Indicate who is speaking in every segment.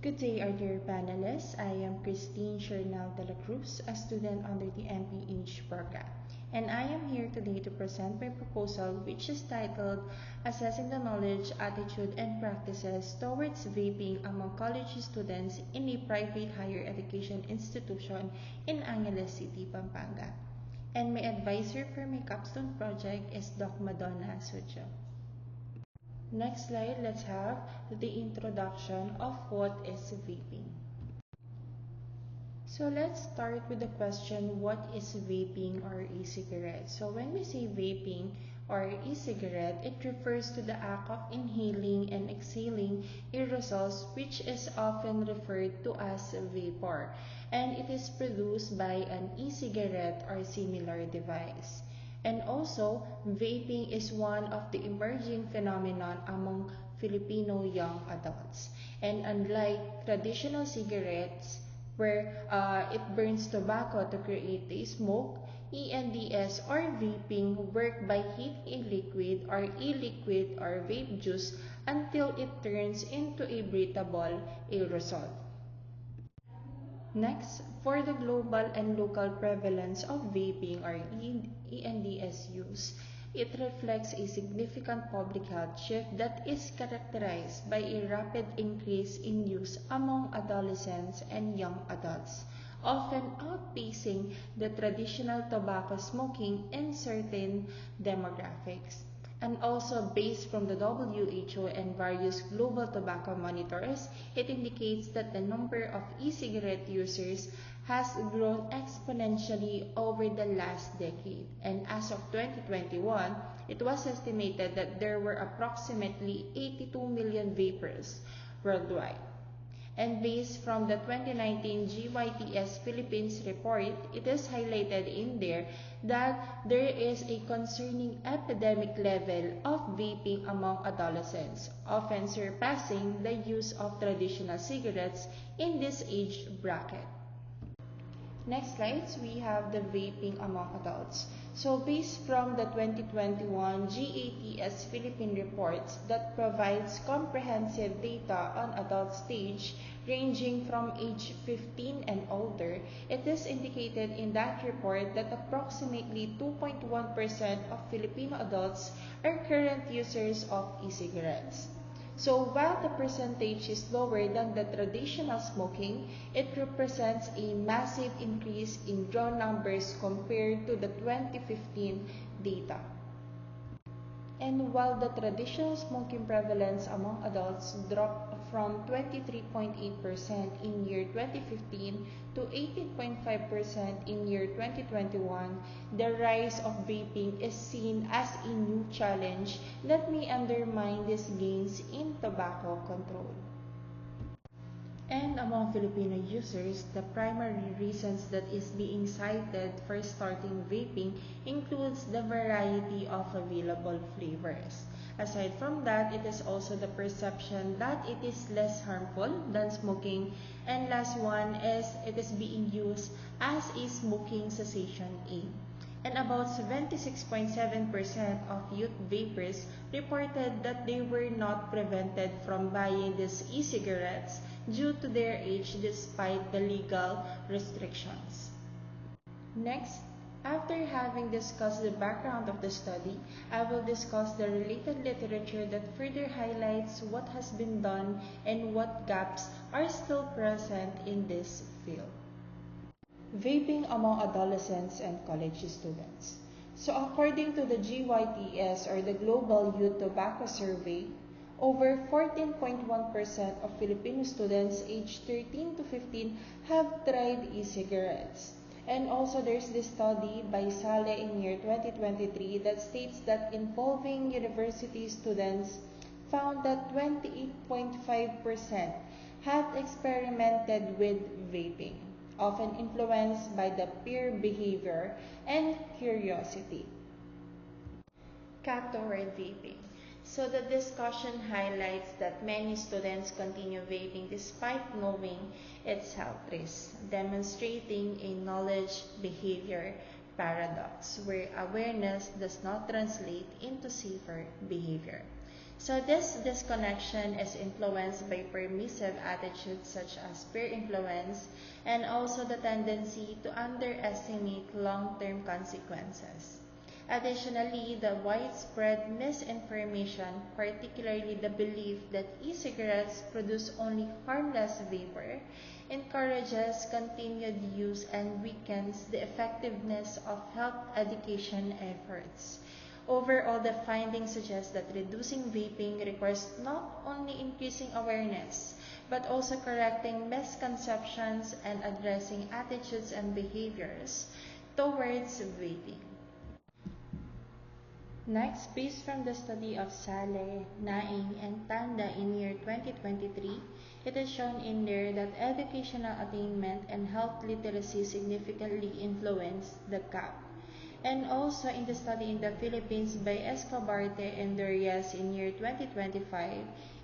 Speaker 1: Good day, our dear panelists. I am Christine Chernal de la Cruz, a student under the MPH program, and I am here today to present my proposal, which is titled Assessing the Knowledge, Attitude, and Practices Towards Vaping Among College Students in a Private Higher Education Institution in Angeles City, Pampanga. And my advisor for my capstone project is Doc Madonna Sucho. Next slide, let's have the introduction of what is vaping. So let's start with the question, what is vaping or e-cigarette? So when we say vaping or e-cigarette, it refers to the act of inhaling and exhaling aerosols, which is often referred to as vapor, and it is produced by an e-cigarette or similar device. And also, vaping is one of the emerging phenomenon among Filipino young adults. And unlike traditional cigarettes, where it burns tobacco to create the smoke, ENDS or vaping work by heating a liquid or e-liquid or vape juice until it turns into a breathable aerosol. Next, for the global and local prevalence of vaping or ENDS use, it reflects a significant public health shift that is characterized by a rapid increase in use among adolescents and young adults, often outpacing the traditional tobacco smoking in certain demographics. And also based from the WHO and various global tobacco monitors, it indicates that the number of e-cigarette users has grown exponentially over the last decade. And as of 2021, it was estimated that there were approximately 82 million vapers worldwide. And based from the 2019 GYTS Philippines report, it is highlighted in there that there is a concerning epidemic level of vaping among adolescents, often surpassing the use of traditional cigarettes in this age bracket. Next slides, we have the vaping among adults. So based from the 2021 GATS Philippine reports that provides comprehensive data on adult stage ranging from age 15 and older, it is indicated in that report that approximately 2.1% of Filipino adults are current users of e-cigarettes. So while the percentage is lower than the traditional smoking, it represents a massive increase in raw numbers compared to the 2015 data. And while the traditional smoking prevalence among adults dropped from 23.8% in year 2015 to 18.5% in year 2021, the rise of vaping is seen as a new challenge that may undermine these gains in tobacco control. And among Filipino users, the primary reasons that is being cited for starting vaping includes the variety of available flavors. Aside from that, it is also the perception that it is less harmful than smoking. And last one is it is being used as a smoking cessation aid. And about 76.7% of youth vapers reported that they were not prevented from buying these e-cigarettes due to their age despite the legal restrictions. Next, after having discussed the background of the study, I will discuss the related literature that further highlights what has been done and what gaps are still present in this field. Vaping among adolescents and college students. So according to the GYTS or the Global Youth Tobacco Survey, over 14.1% of Filipino students aged 13 to 15 have tried e-cigarettes. And also there's this study by Sale in year 2023 that states that involving university students found that 28.5% have experimented with vaping, often influenced by the peer behavior and curiosity. Cut toward vaping. So the discussion highlights that many students continue vaping despite knowing its health risks, demonstrating a knowledge-behavior paradox where awareness does not translate into safer behavior. So this disconnection is influenced by permissive attitudes such as peer influence and also the tendency to underestimate long-term consequences. Additionally, the widespread misinformation, particularly the belief that e-cigarettes produce only harmless vapor, encourages continued use and weakens the effectiveness of health education efforts. Overall, the findings suggest that reducing vaping requires not only increasing awareness, but also correcting misconceptions and addressing attitudes and behaviors towards vaping. Next, based from the study of Saleh, Naing, and Tanda in year 2023, it is shown in there that educational attainment and health literacy significantly influence the CAP. And also in the study in the Philippines by Escobarte and Dorias in year 2025,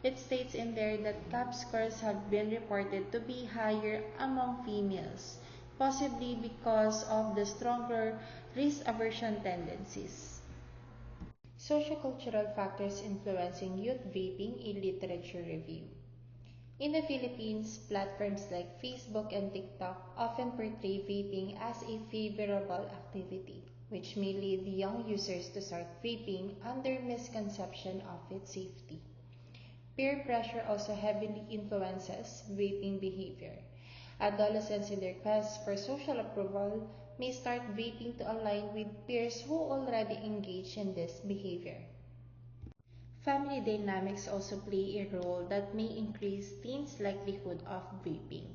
Speaker 1: it states in there that CAP scores have been reported to be higher among females, possibly because of the stronger risk aversion tendencies. Sociocultural factors influencing youth vaping in literature review. In the Philippines, platforms like Facebook and TikTok often portray vaping as a favorable activity, which may lead young users to start vaping under misconception of its safety. Peer pressure also heavily influences vaping behavior. Adolescents in their quest for social approval may start vaping to align with peers who already engage in this behavior. Family dynamics also play a role that may increase teens' likelihood of vaping,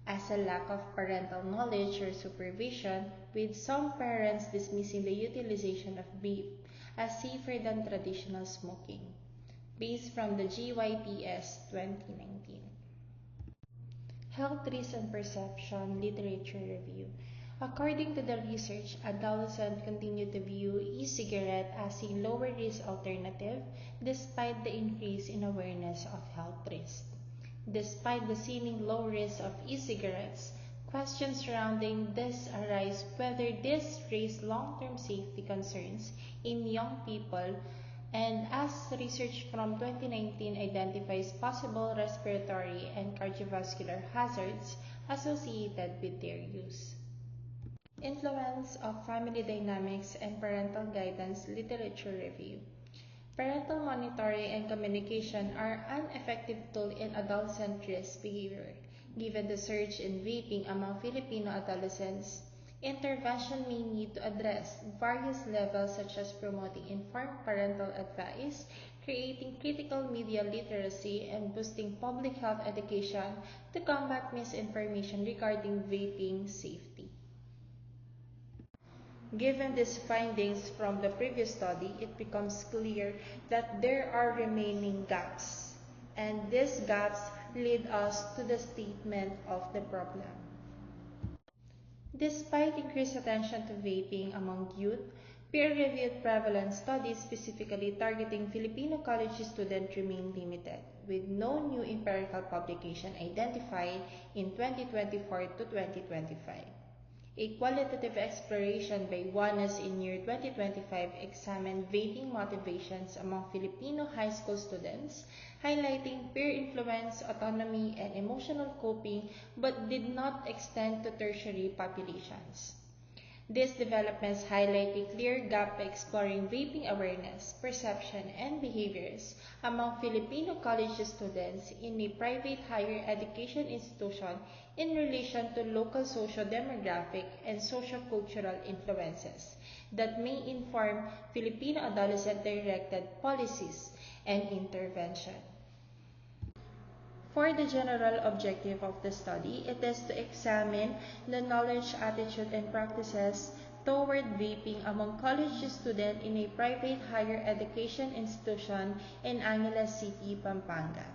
Speaker 1: as a lack of parental knowledge or supervision, with some parents dismissing the utilization of vape as safer than traditional smoking, based from the GYPS 2019. Health Risk and Perception Literature Review. According to the research, adolescents continue to view e-cigarette as a lower-risk alternative despite the increase in awareness of health risks. Despite the seeming low risk of e-cigarettes, questions surrounding this arise whether this raise long-term safety concerns in young people, and as research from 2019 identifies possible respiratory and cardiovascular hazards associated with their use. Influence of family dynamics and parental guidance literature review. Parental monitoring and communication are an effective tool in adolescent risk behavior. Given the surge in vaping among Filipino adolescents, intervention may need to address various levels such as promoting informed parental advice, creating critical media literacy, and boosting public health education to combat misinformation regarding vaping safety. Given these findings from the previous study, it becomes clear that there are remaining gaps, and these gaps lead us to the statement of the problem. Despite increased attention to vaping among youth, peer-reviewed prevalence studies specifically targeting Filipino college students remain limited, with no new empirical publication identified in 2024 to 2025. A qualitative exploration by WANES in year 2025 examined vaping motivations among Filipino high school students, highlighting peer influence, autonomy, and emotional coping, but did not extend to tertiary populations. These developments highlight a clear gap by exploring vaping awareness, perception, and behaviors among Filipino college students in a private higher education institution in relation to local socio-demographic and socio-cultural influences that may inform Filipino adolescent-directed policies and intervention. For the general objective of the study, it is to examine the knowledge, attitude, and practices toward vaping among college students in a private higher education institution in Angeles City, Pampanga.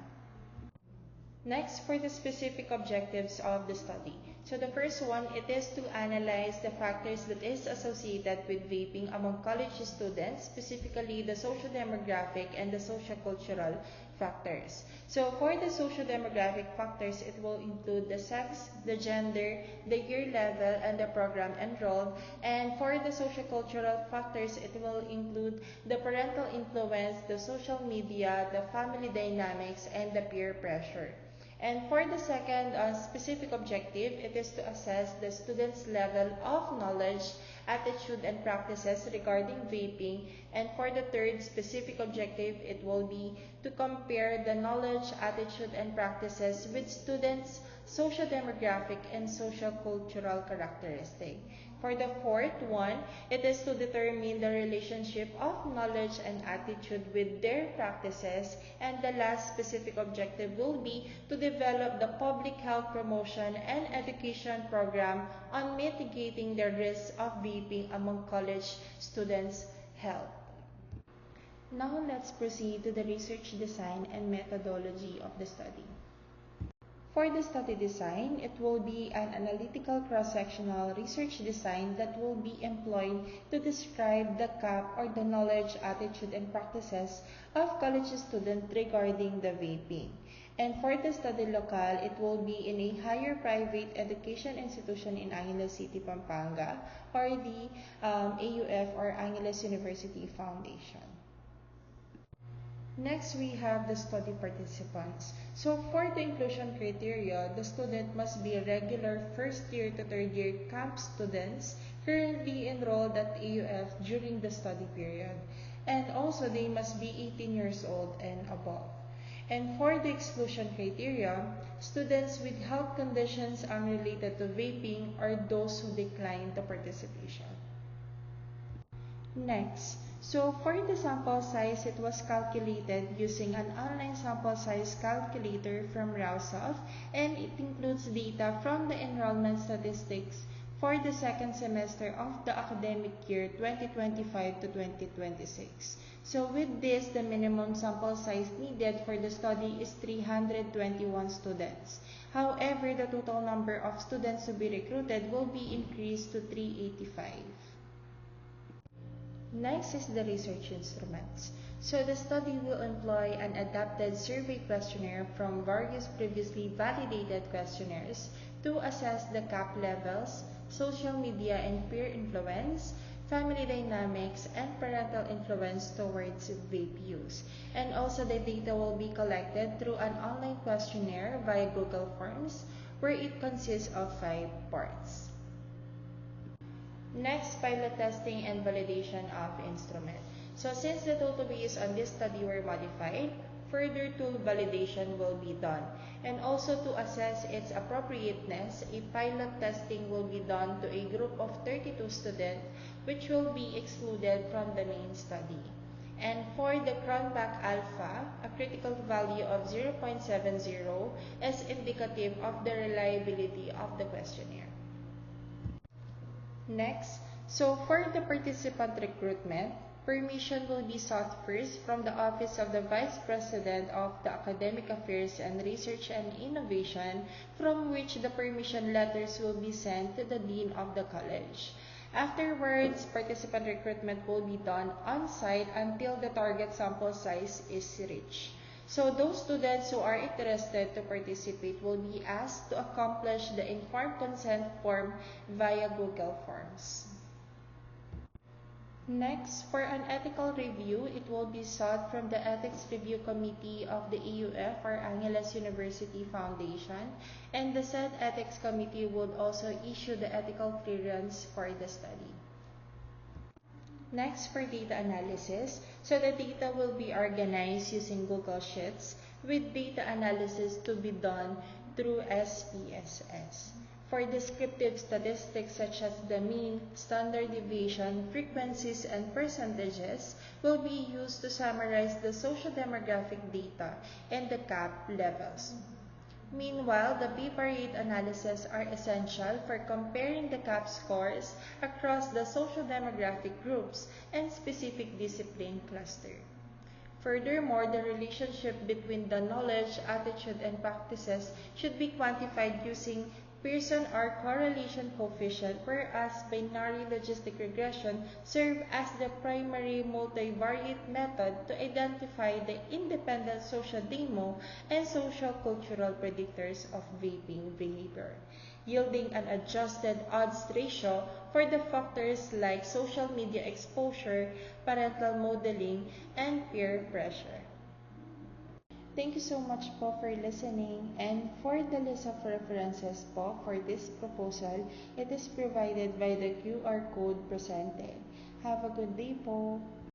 Speaker 1: Next, for the specific objectives of the study. So the first one, it is to analyze the factors that is associated with vaping among college students, specifically the social demographic and the social cultural factors. So for the socio-demographic factors, it will include the sex, the gender, the year level, and the program enrolled. And for the socio-cultural factors, it will include the parental influence, the social media, the family dynamics, and the peer pressure. And for the second specific objective, it is to assess the student's level of knowledge, attitude, and practices regarding vaping. And for the third specific objective, it will be to compare the knowledge, attitude, and practices with students' socio-demographic and socio-cultural characteristics. For the fourth one, it is to determine the relationship of knowledge and attitude with their practices. And the last specific objective will be to develop the public health promotion and education program on mitigating the risks of vaping among college students' health. Now let's proceed to the research design and methodology of the study. For the study design, it will be an analytical cross-sectional research design that will be employed to describe the CAP or the knowledge, attitude, and practices of college students regarding the vaping. And for the study locale, it will be in a higher private education institution in Angeles City, Pampanga, or the AUF or Angeles University Foundation. Next, we have the study participants. So for the inclusion criteria, the student must be regular first year to third year camp students currently enrolled at AUF during the study period. And also, they must be 18 years old and above. And for the exclusion criteria, students with health conditions unrelated to vaping are those who decline the participation. Next, so for the sample size, it was calculated using an online sample size calculator from Rousoft, and it includes data from the enrollment statistics for the second semester of the academic year 2025 to 2026. So with this, the minimum sample size needed for the study is 321 students. However, the total number of students to be recruited will be increased to 385. Next is the research instruments. So the study will employ an adapted survey questionnaire from various previously validated questionnaires to assess the CAP levels, social media and peer influence, family dynamics, and parental influence towards vape use. And also the data will be collected through an online questionnaire via Google Forms, where it consists of 5 parts. Next, pilot testing and validation of instrument. So since the total base on this study were modified, further tool validation will be done. And also to assess its appropriateness, a pilot testing will be done to a group of 32 students, which will be excluded from the main study. And for the Cronbach alpha, a critical value of 0.70 is indicative of the reliability of the questionnaire. Next, so for the participant recruitment, permission will be sought first from the Office of the Vice President of the Academic Affairs and Research and Innovation, from which the permission letters will be sent to the Dean of the College. Afterwards, participant recruitment will be done on-site until the target sample size is reached. So those students who are interested to participate will be asked to accomplish the informed consent form via Google Forms. Next, for an ethical review, it will be sought from the Ethics Review Committee of the AUF or Angeles University Foundation, and the said Ethics Committee would also issue the ethical clearance for the study. Next, for data analysis, so the data will be organized using Google Sheets with data analysis to be done through SPSS. For descriptive statistics such as the mean, standard deviation, frequencies, and percentages will be used to summarize the socio-demographic data and the CAP levels. Meanwhile, the bivariate analysis are essential for comparing the CAP scores across the socio-demographic groups and specific discipline cluster. Furthermore, the relationship between the knowledge, attitude, and practices should be quantified using Pearson or correlation coefficient, whereas binary logistic regression serve as the primary multivariate method to identify the independent social demo and social cultural predictors of vaping behavior, yielding an adjusted odds ratio for the factors like social media exposure, parental modeling, and peer pressure. Thank you so much po for listening, and for the list of references po for this proposal, it is provided by the QR code presented. Have a good day po.